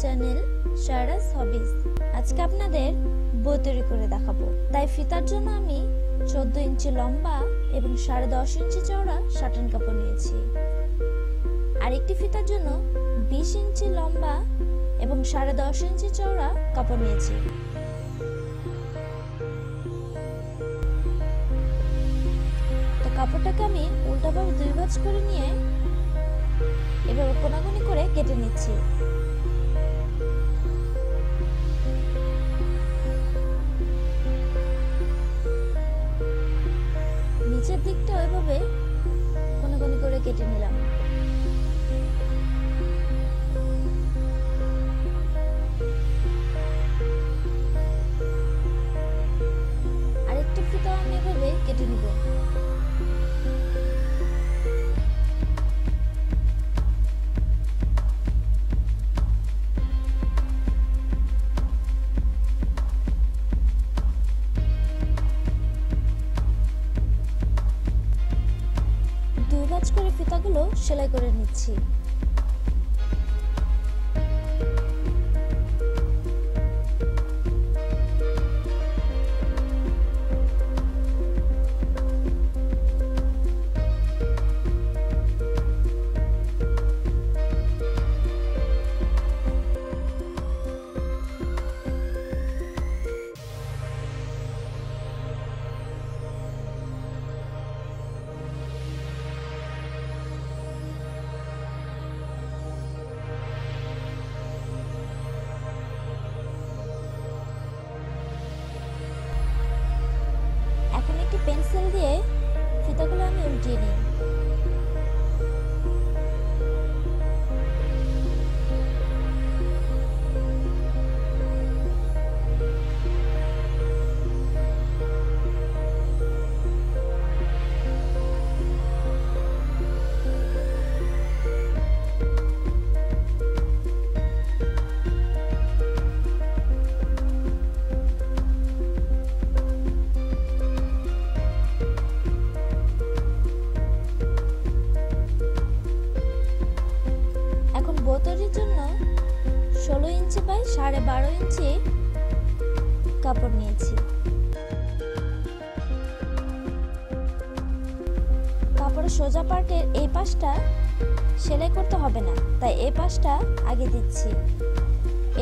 Channel শারাস হবিস। আজকে আপনাদের বই তৈরি করে দেখাবো। তাই ফিতার জন্য আমি 14 ইঞ্চি লম্বা এবং 10.5 ইঞ্চি চওড়া সাটিন কাপড় নিয়েছি। আর একটি ফিতার জন্য 20 ইঞ্চি লম্বা এবং 10.5 ইঞ্চি চওড়া কাপড় নিয়েছি। তো কাপড়টাকে আমি উল্টাভাবে 2 ভাঁজ করে নিয়ে এভাবে কোনাকুনি করে কেটে নিচ্ছি। নিচের দিকটা এভাবে কোনাকুনি করে কেটে নিলাম। আরেকটি ফিতা আমি এভাবে কেটে নিব। ভাঁজ করে ফিতাগুলো সেলাই করে নিচ্ছি। এখন একটি পেন্সিল দিয়ে ফিতাগুলো আমি উল্টিয়ে নিই। তৈরির জন্য 16 ইঞ্চি বাই 12.5 ইঞ্চি কাপড় নিয়েছি। কাপড়ের সোজা পার্টের এই পাশটা সেলাই করতে হবে না, তাই এই পাশটা আগে দিচ্ছি।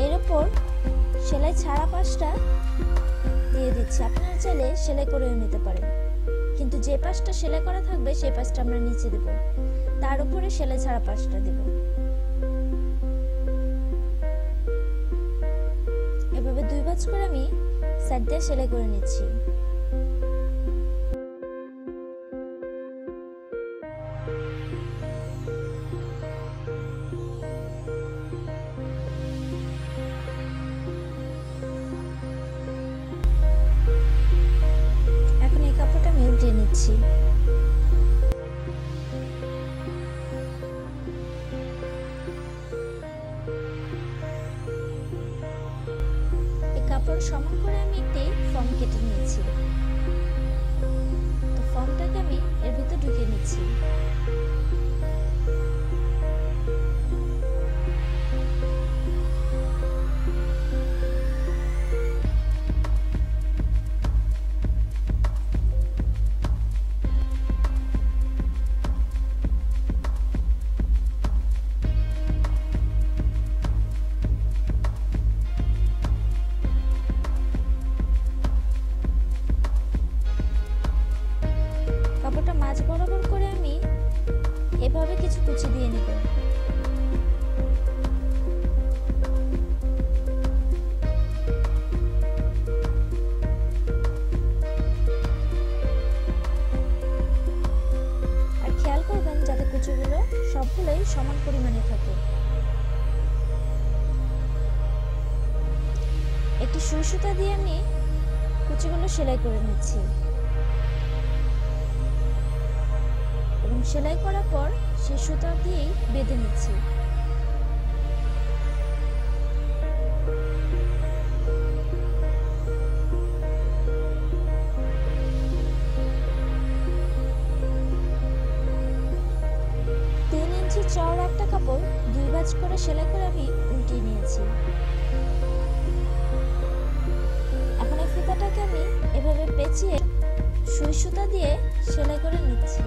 এর উপর সেলাই ছাড়া পাশটা দিয়ে দিচ্ছি। আপনারা চাইলে সেলাই করেও নিতে পারেন, কিন্তু যে পাশটা সেলাই করা থাকবে সেই পাশটা আমরা নিচে দেব, তার উপরে সেলাই ছাড়া পাশটা দেব। এভাবে 2 ভাঁজ করে আমি সাইড দিয়ে সেলাই করে নিচ্ছি। এখন এই কাপড়টা আমি উল্টিয়ে নিচ্ছি। কাপড় সমান করে আমি একটি ফর্ম কেটে নিয়েছি। তো ফর্মটাকে আমি এর ভিতরে ঢুকিয়ে নিচ্ছি। মাঝ বরাবর করে আমি এভাবে কিছু কুচি দিয়ে নেব। আর খেয়াল করবেন যাতে কুচিগুলো সবগুলোই সমান পরিমাণে থাকে। একটি সুই সুতা দিয়ে আমি কুচিগুলো সেলাই করে নিচ্ছি। সেলাই করার পর সেই সুতা দিয়েই বেঁধে নিচ্ছি। চওড়া একটা কাপড় 2 ভাঁজ ভাঁজ করে সেলাই করে আমি উল্টিয়ে নিয়েছি। এখন এই ফিতাটাকে আমি এভাবে পেঁচিয়ে সুই সুতা দিয়ে সেলাই করে নিচ্ছি।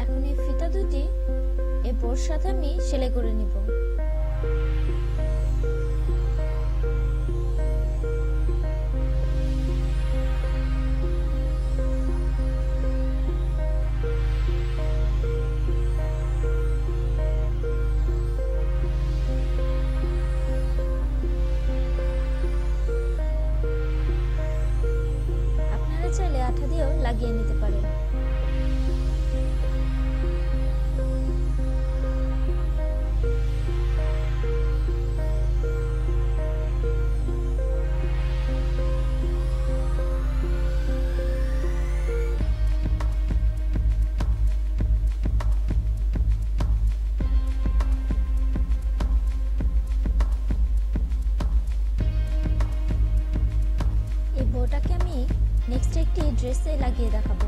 এখন এই ফিতা দুটি এই বোর সাথে আমি সেলাই করে নিব। আপনারা চাইলে আঠা দিয়েও লাগিয়ে নিতে পারেন। বোটাকে আমি নেক্সট একটি ড্রেসে লাগিয়ে দেখাবো।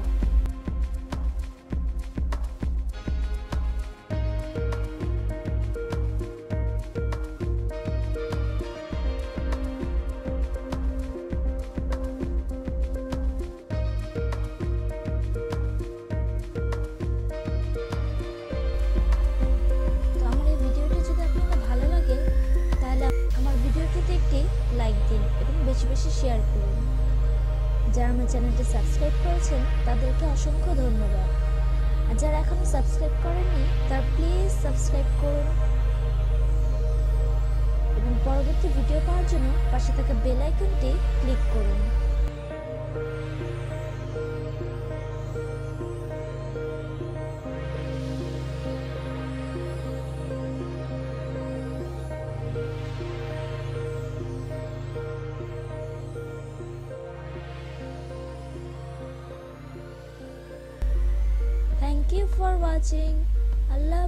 তো আমার এই ভিডিওটি যদি আপনাদের ভালো লাগে তাহলে আমার ভিডিওটিতে একটি লাইক দিন এবং বেশি বেশি শেয়ার করুন। যারা আমার চ্যানেলটি সাবস্ক্রাইব করেছেন তাদেরকে অসংখ্য ধন্যবাদ। আর যারা এখনো সাবস্ক্রাইব করেননি তারা প্লিজ সাবস্ক্রাইব করুন এবং পরবর্তী ভিডিও পাওয়ার জন্য পাশে থাকা বেল আইকনটি ক্লিক করুন। Thank you for watching. Allah